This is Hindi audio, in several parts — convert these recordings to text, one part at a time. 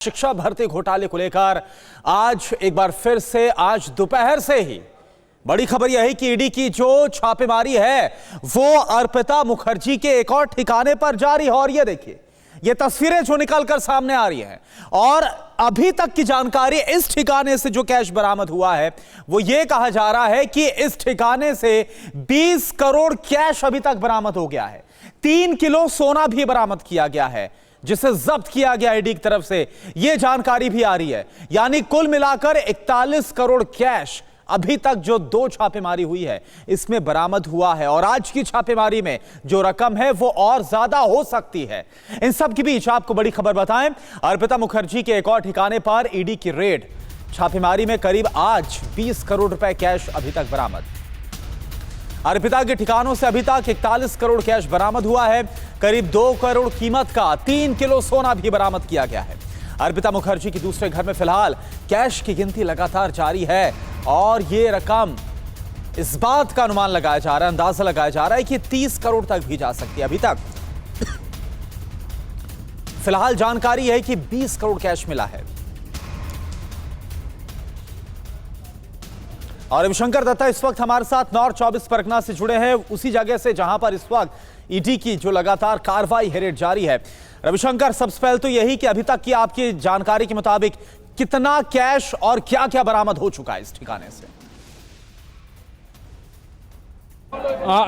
शिक्षा भर्ती घोटाले को लेकर आज एक बार फिर से आज दोपहर से ही बड़ी खबर यह है कि ईडी की जो छापेमारी है वो अर्पिता मुखर्जी के एक और ठिकाने पर जारी है। और ये देखिए, ये तस्वीरें जो निकलकर सामने आ रही हैं और अभी तक की जानकारी, इस ठिकाने से जो कैश बरामद हुआ है वो ये कहा जा रहा है कि इस ठिकाने से 20 करोड़ कैश अभी तक बरामद हो गया है। 3 किलो सोना भी बरामद किया गया है जिसे जब्त किया गया ईडी की तरफ से, यह जानकारी भी आ रही है। यानी कुल मिलाकर 41 करोड़ कैश अभी तक जो 2 छापेमारी हुई है इसमें बरामद हुआ है। और आज की छापेमारी में जो रकम है वो और ज्यादा हो सकती है। इन सब के बीच आपको बड़ी खबर बताएं, अर्पिता मुखर्जी के एक और ठिकाने पर ईडी की रेड, छापेमारी में करीब आज 20 करोड़ रुपए कैश अभी तक बरामद। अर्पिता के ठिकानों से अभी तक 41 करोड़ कैश बरामद हुआ है। करीब 2 करोड़ कीमत का 3 किलो सोना भी बरामद किया गया है। अर्पिता मुखर्जी की दूसरे घर में फिलहाल कैश की गिनती लगातार जारी है और ये रकम, इस बात का अनुमान लगाया जा रहा है, अंदाजा लगाया जा रहा है कि 30 करोड़ तक भी जा सकती है। अभी तक फिलहाल जानकारी है कि 20 करोड़ कैश मिला है। और रविशंकर दत्ता इस वक्त हमारे साथ नॉर्थ 24 परगना से जुड़े हैं, उसी जगह से जहां पर इस वक्त ईडी की जो लगातार कार्रवाई है जारी है। रविशंकर, सबसे पहले तो यही कि अभी तक की आपकी जानकारी के मुताबिक कितना कैश और क्या क्या बरामद हो चुका है इस ठिकाने से?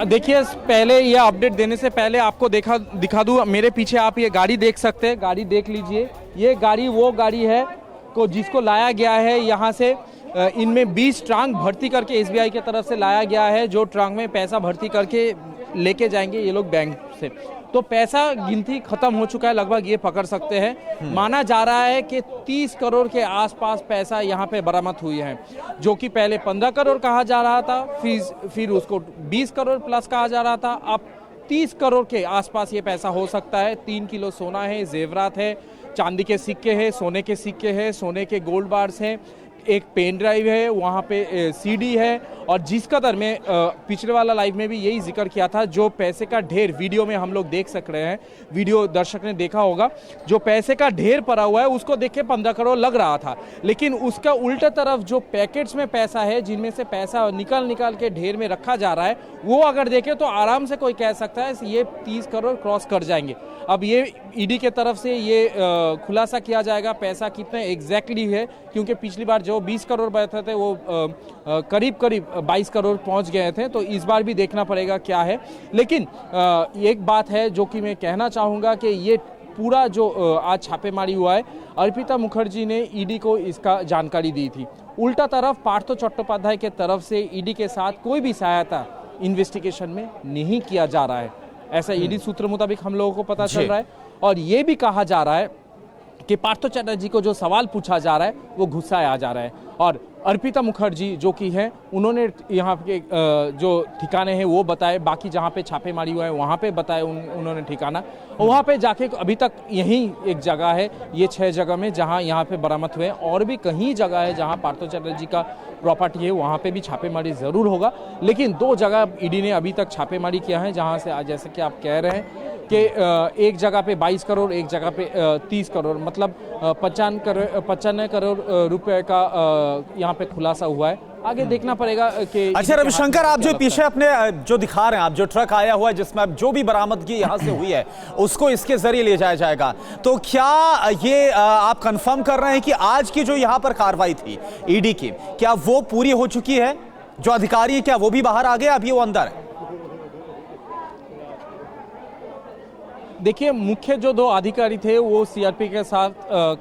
देखिए, पहले ये अपडेट देने से पहले आपको दिखा दूं, मेरे पीछे आप ये गाड़ी देख सकते हैं, गाड़ी देख लीजिए। ये गाड़ी वो गाड़ी है को जिसको लाया गया है यहाँ से। इनमें 20 ट्रंक भर्ती करके एसबीआई की तरफ से लाया गया है, जो ट्रंक में पैसा भर्ती करके लेके जाएंगे ये लोग बैंक से। तो पैसा गिनती खत्म हो चुका है लगभग, ये पकड़ सकते हैं। माना जा रहा है कि 30 करोड़ के आसपास पैसा यहाँ पे बरामद हुई है, जो कि पहले 15 करोड़ कहा जा रहा था, फिर उसको 20 करोड़ प्लस कहा जा रहा था, अब 30 करोड़ के आसपास ये पैसा हो सकता है। 3 किलो सोना है, जेवरात है, चांदी के सिक्के हैं, सोने के सिक्के हैं, सोने के गोल्ड बार्स हैं, एक पेन ड्राइव है, वहाँ पे सीडी है। और जिस कदर में पिछले वाला लाइव में भी यही जिक्र किया था, जो पैसे का ढेर वीडियो में हम लोग देख सक रहे हैं, वीडियो दर्शक ने देखा होगा, जो पैसे का ढेर पड़ा हुआ है उसको देख के 15 करोड़ लग रहा था, लेकिन उसका उल्टा तरफ जो पैकेट्स में पैसा है, जिनमें से पैसा निकाल के ढेर में रखा जा रहा है, वो अगर देखें तो आराम से कोई कह सकता है ये 30 करोड़ क्रॉस कर जाएंगे। अब ये ईडी के तरफ से ये खुलासा किया जाएगा पैसा कितना एग्जैक्टली है, क्योंकि पिछली बार जो 20 करोड़ बैठे थे वो करीब 22 करोड़ पहुंच गए थे, तो इस बार भी देखना पड़ेगा क्या है। लेकिन एक बात है जो कि मैं कहना चाहूँगा कि ये पूरा जो आज छापेमारी हुआ है, अर्पिता मुखर्जी ने ईडी को इसका जानकारी दी थी। उल्टा तरफ पार्थो चट्टोपाध्याय के तरफ से ईडी के साथ कोई भी सहायता इन्वेस्टिगेशन में नहीं किया जा रहा है, ऐसा ईडी सूत्र मुताबिक हम लोगों को पता चल रहा है। और ये भी कहा जा रहा है कि पार्थो चटर्जी को जो सवाल पूछा जा रहा है वो गुस्साया जा रहा है। और अर्पिता मुखर्जी जो कि हैं, उन्होंने यहाँ के जो ठिकाने हैं वो बताए, बाकी जहाँ पे छापेमारी हुआ है वहाँ पे बताए उन्होंने ठिकाना। और वहाँ पे जाके अभी तक यही एक जगह है, ये 6 जगह में जहाँ यहाँ पे बरामद हुए हैं, और भी कहीं जगह है जहाँ पार्थो चटर्जी का प्रॉपर्टी है, वहाँ पे भी छापेमारी ज़रूर होगा। लेकिन 2 जगह ईडी ने अभी तक छापेमारी किया है, जहाँ से आज जैसे कि आप कह रहे हैं कि एक जगह पे 22 करोड़, एक जगह पे 30 करोड़, मतलब 95 करोड़ रुपए का यहाँ पे खुलासा हुआ है। आगे देखना पड़ेगा कि। अच्छा रविशंकर, आप जो पीछे अपने जो दिखा रहे हैं, आप जो ट्रक आया हुआ है जिसमें अब जो भी बरामदगी यहाँ से हुई है उसको इसके जरिए ले जाया जाएगा, तो क्या ये आप कंफर्म कर रहे हैं कि आज की जो यहाँ पर कार्रवाई थी ईडी की, क्या वो पूरी हो चुकी है? जो अधिकारी है क्या वो भी बाहर आ गए, अभी वो अंदर है? देखिए, मुख्य जो 2 अधिकारी थे वो सीआरपी के साथ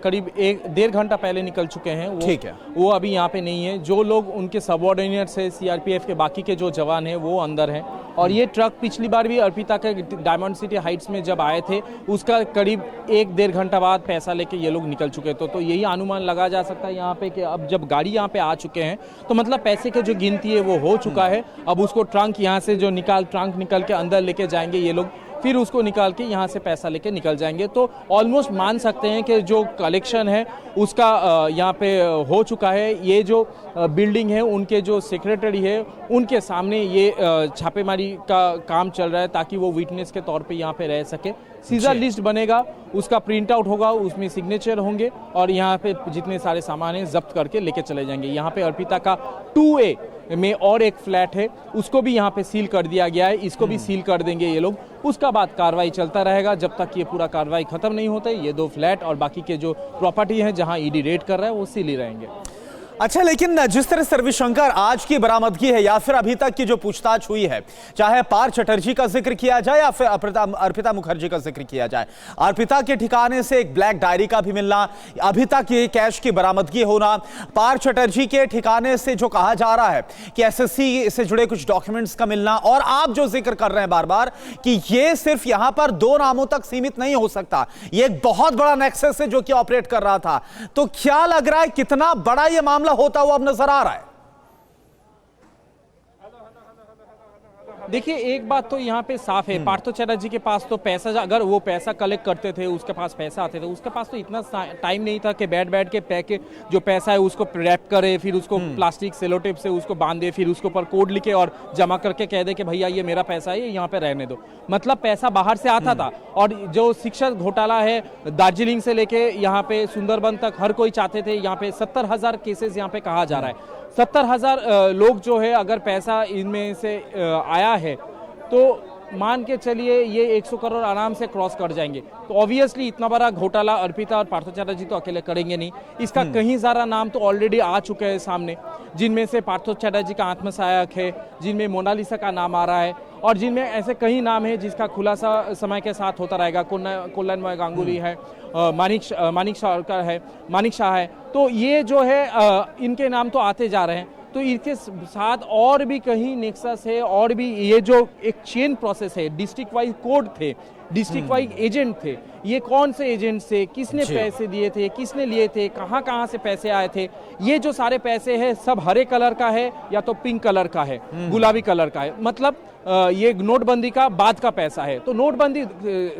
करीब 1.5 घंटा पहले निकल चुके हैं। ठीक है, वो अभी यहाँ पे नहीं है। जो लोग उनके सबऑर्डिनेट्स है सीआरपीएफ के, बाकी के जो जवान हैं वो अंदर हैं। और ये ट्रक पिछली बार भी अर्पिता के डायमंड सिटी हाइट्स में जब आए थे, उसका करीब 1-1.5 घंटा बाद पैसा लेके ये लोग निकल चुके थे। तो यही अनुमान लगा जा सकता है यहाँ पे कि अब जब गाड़ी यहाँ पे आ चुके हैं तो मतलब पैसे के जो गिनती है वो हो चुका है। अब उसको ट्रंक यहाँ से जो ट्रंक निकल के अंदर लेके जाएंगे ये लोग, फिर उसको निकाल के यहाँ से पैसा लेके निकल जाएंगे। तो ऑलमोस्ट मान सकते हैं कि जो कलेक्शन है उसका यहाँ पे हो चुका है। ये जो बिल्डिंग है उनके जो सेक्रेटरी है उनके सामने ये छापेमारी का काम चल रहा है ताकि वो विटनेस के तौर पे यहाँ पे रह सके। सीजर लिस्ट बनेगा, उसका प्रिंट आउट होगा, उसमें सिग्नेचर होंगे और यहाँ पे जितने सारे सामान हैं जब्त करके लेके चले जाएंगे। यहाँ पे अर्पिता का 2A में और एक फ्लैट है, उसको भी यहाँ पे सील कर दिया गया है, इसको भी सील कर देंगे ये लोग। उसका बाद कार्रवाई चलता रहेगा जब तक ये पूरा कार्रवाई खत्म नहीं होता है। ये 2 फ्लैट और बाकी के जो प्रॉपर्टी है जहाँ ईडी रेड कर रहा है वो सील ही रहेंगे। अच्छा, लेकिन जिस तरह से रविशंकर आज की बरामदगी है या फिर अभी तक की जो पूछताछ हुई है, चाहे पार्थ चटर्जी का जिक्र किया जाए या फिर अर्पिता मुखर्जी का जिक्र किया जाए, अर्पिता के ठिकाने से एक ब्लैक डायरी का भी मिलना, अभी तक ये कैश की बरामदगी होना, पार्थ चटर्जी के ठिकाने से जो कहा जा रहा है कि एसएससी से जुड़े कुछ डॉक्यूमेंट्स का मिलना, और आप जो जिक्र कर रहे हैं बार बार कि ये सिर्फ यहां पर 2 नामों तक सीमित नहीं हो सकता, ये एक बहुत बड़ा नेक्सस है जो कि ऑपरेट कर रहा था। तो क्या लग रहा है कितना बड़ा ये मामला होता हुआ अब नजर आ रहा है? देखिए, एक बात तो यहाँ पे साफ है, पार्थ चटर्जी के पास तो पैसा, अगर वो पैसा कलेक्ट करते थे, उसके पास पैसा आते थे, उसके पास तो इतना टाइम नहीं था कि बैठ के पैके जो पैसा है उसको रैप करे, फिर उसको प्लास्टिक सेलोटेप से उसको बांधे, फिर उसके ऊपर कोड लिखे और जमा करके कह दे कि भैया ये मेरा पैसा है, ये यहाँ पे रहने दो। मतलब पैसा बाहर से आता था। और जो शिक्षक घोटाला है, दार्जिलिंग से लेके यहाँ पे सुंदरबन तक हर कोई चाहते थे, यहाँ पे 70,000 केसेस यहाँ पे कहा जा रहा है। 70,000 लोग जो है अगर पैसा इनमें से आया है तो मान के चलिए ये 100 करोड़ आराम से क्रॉस कर जाएंगे। तो ऑब्वियसली इतना बड़ा घोटाला अर्पिता और पार्थ चटर्जी तो अकेले करेंगे नहीं। इसका कहीं सारा नाम तो ऑलरेडी आ चुके हैं सामने, जिनमें से पार्थ चटर्जी का आत्मसहायक है, जिनमें मोनालिसा का नाम आ रहा है और जिनमें ऐसे कई नाम है जिसका खुलासा समय के साथ होता रहेगा। कुल्लनमय गांगुली है, मानिक शाह है। तो ये जो है इनके नाम तो आते जा रहे हैं। तो इसके साथ और भी कहीं नेक्सस है, और भी ये जो एक चेन प्रोसेस है, डिस्ट्रिक्ट वाइज कोड थे, डिस्ट्रिक्ट वाइज एजेंट थे, ये कौन से एजेंट से किसने पैसे दिए थे, किसने लिए थे, कहाँ से पैसे आए थे, ये जो सारे पैसे हैं सब हरे कलर का है या तो पिंक कलर का है, गुलाबी कलर का है। मतलब ये नोटबंदी का बाद का पैसा है। तो नोटबंदी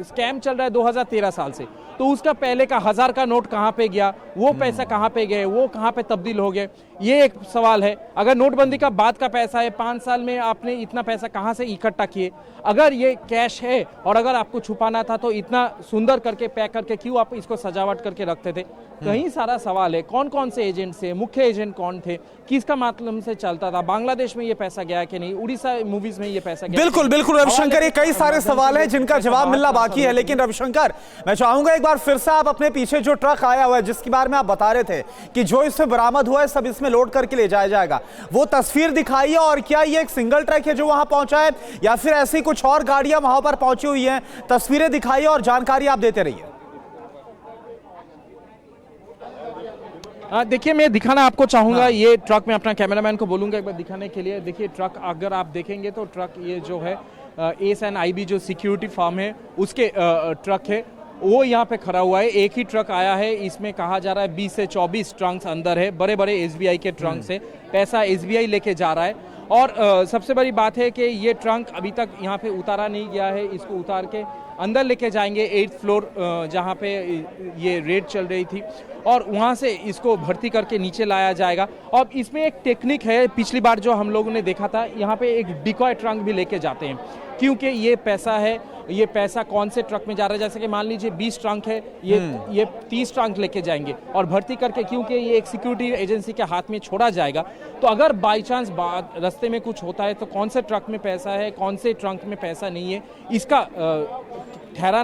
स्कैम चल रहा है 2013 साल से, तो उसका पहले का 1000 का नोट कहाँ पे गया, वो पैसा कहाँ पे गए, वो कहाँ पे तब्दील हो गए, ये एक सवाल है। अगर नोटबंदी का बाद का पैसा है, 5 साल में आपने इतना पैसा कहाँ से इकट्ठा किए, अगर ये कैश है और अगर आपको छुपाना था तो इतना सुंदर करके पैक करके क्यों आप इसको सजावट करके रखते थे। कहीं सारा सवाल है, कौन कौन से एजेंट से, मुख्य एजेंट कौन थे, किसका माध्यम से चलता था, बांग्लादेश में ये पैसा गया कि नहीं, उड़ीसा मूवीज में ये पैसा गया। बिल्कुल रविशंकर, ये कई सारे सवाल हैं जिनका जवाब मिलना बाकी है। लेकिन रविशंकर, मैं चाहूंगा एक बार फिर से आप अपने पीछे जो ट्रक आया हुआ है जिसके बारे में आप बता रहे थे कि जो इसमें बरामद हुआ है सब इसमें लोड करके ले जाया जाएगा, वो तस्वीर दिखाइए। और क्या ये एक सिंगल ट्रक है जो वहां पहुंचा है या फिर ऐसी कुछ और गाड़ियां वहां पर पहुंची हुई हैं? तस्वीरें दिखाइए और जानकारी आप देते रहिए। देखिए, मैं दिखाना आपको चाहूंगा ये ट्रक, मैं अपना कैमरामैन को बोलूंगा एक बार दिखाने के लिए। देखिए ट्रक, अगर आप देखेंगे तो ट्रक ये जो है SNIB जो सिक्योरिटी फर्म है उसके ट्रक है, वो यहाँ पे खड़ा हुआ है। एक ही ट्रक आया है, इसमें कहा जा रहा है 20 से 24 ट्रंक्स अंदर है, बड़े बड़े SBI के ट्रंक से पैसा SBI लेके जा रहा है। और सबसे बड़ी बात है कि ये ट्रंक अभी तक यहाँ पे उतारा नहीं गया है, इसको उतार के अंदर लेके जाएंगे 8th फ्लोर जहाँ पे ये रेड चल रही थी, और वहाँ से इसको भर्ती करके नीचे लाया जाएगा। और इसमें एक टेक्निक है, पिछली बार जो हम लोगों ने देखा था, यहाँ पे एक डिकॉय ट्रंक भी लेके जाते हैं, क्योंकि ये पैसा है, ये पैसा कौन से ट्रक में जा रहा है। जैसे कि मान लीजिए 20 ट्रंक है, ये 30 ट्रंक लेके जाएंगे और भर्ती करके, क्योंकि ये एक सिक्योरिटी एजेंसी के हाथ में छोड़ा जाएगा, तो अगर बाई चांस रास्ते में कुछ होता है तो कौन से ट्रक में पैसा है, कौन से ट्रंक में पैसा नहीं है, इसका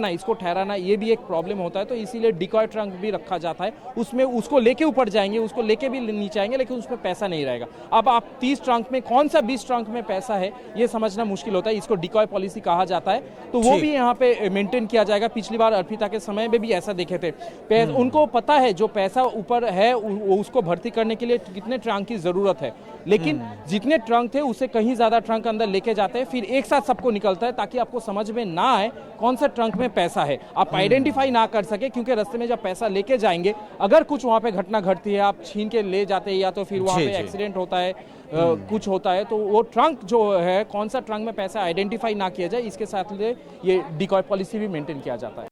इसको ठहराना ये भी एक प्रॉब्लम होता है। तो इसीलिए डिकॉय ट्रंक भी रखा जाता है, उसमें उसको लेके ऊपर जाएंगे, उसको लेके भी नीचे आएंगे, लेकिन उसमें पैसा नहीं रहेगा। अब आप 30 ट्रंक में कौन सा 20 ट्रंक में पैसा है ये समझना मुश्किल होता है, इसको डिकॉय पॉलिसी कहा जाता है। तो वो भी यहाँ पे मेंटेन किया जाएगा। पिछली बार अर्पिता के समय में भी ऐसा देखे थे, उनको पता है जो पैसा ऊपर है उसको भर्ती करने के लिए कितने ट्रंक की जरूरत है, लेकिन जितने ट्रंक थे उससे कहीं ज्यादा ट्रंक अंदर लेके जाते हैं, फिर एक साथ सबको निकलता है ताकि आपको समझ में ना आए कौन सा ट्रंक में पैसा है, आप आइडेंटिफाई ना कर सके। क्योंकि रास्ते में जब पैसा लेके जाएंगे, अगर कुछ वहां पे घटना घटती है, आप छीन के ले जाते हैं या तो फिर वहां पे एक्सीडेंट होता है कुछ होता है तो वो ट्रंक जो है, कौन सा ट्रंक में पैसा आइडेंटिफाई ना किया जाए, इसके साथ ये डिकॉय पॉलिसी भी मेंटेन किया जाता है।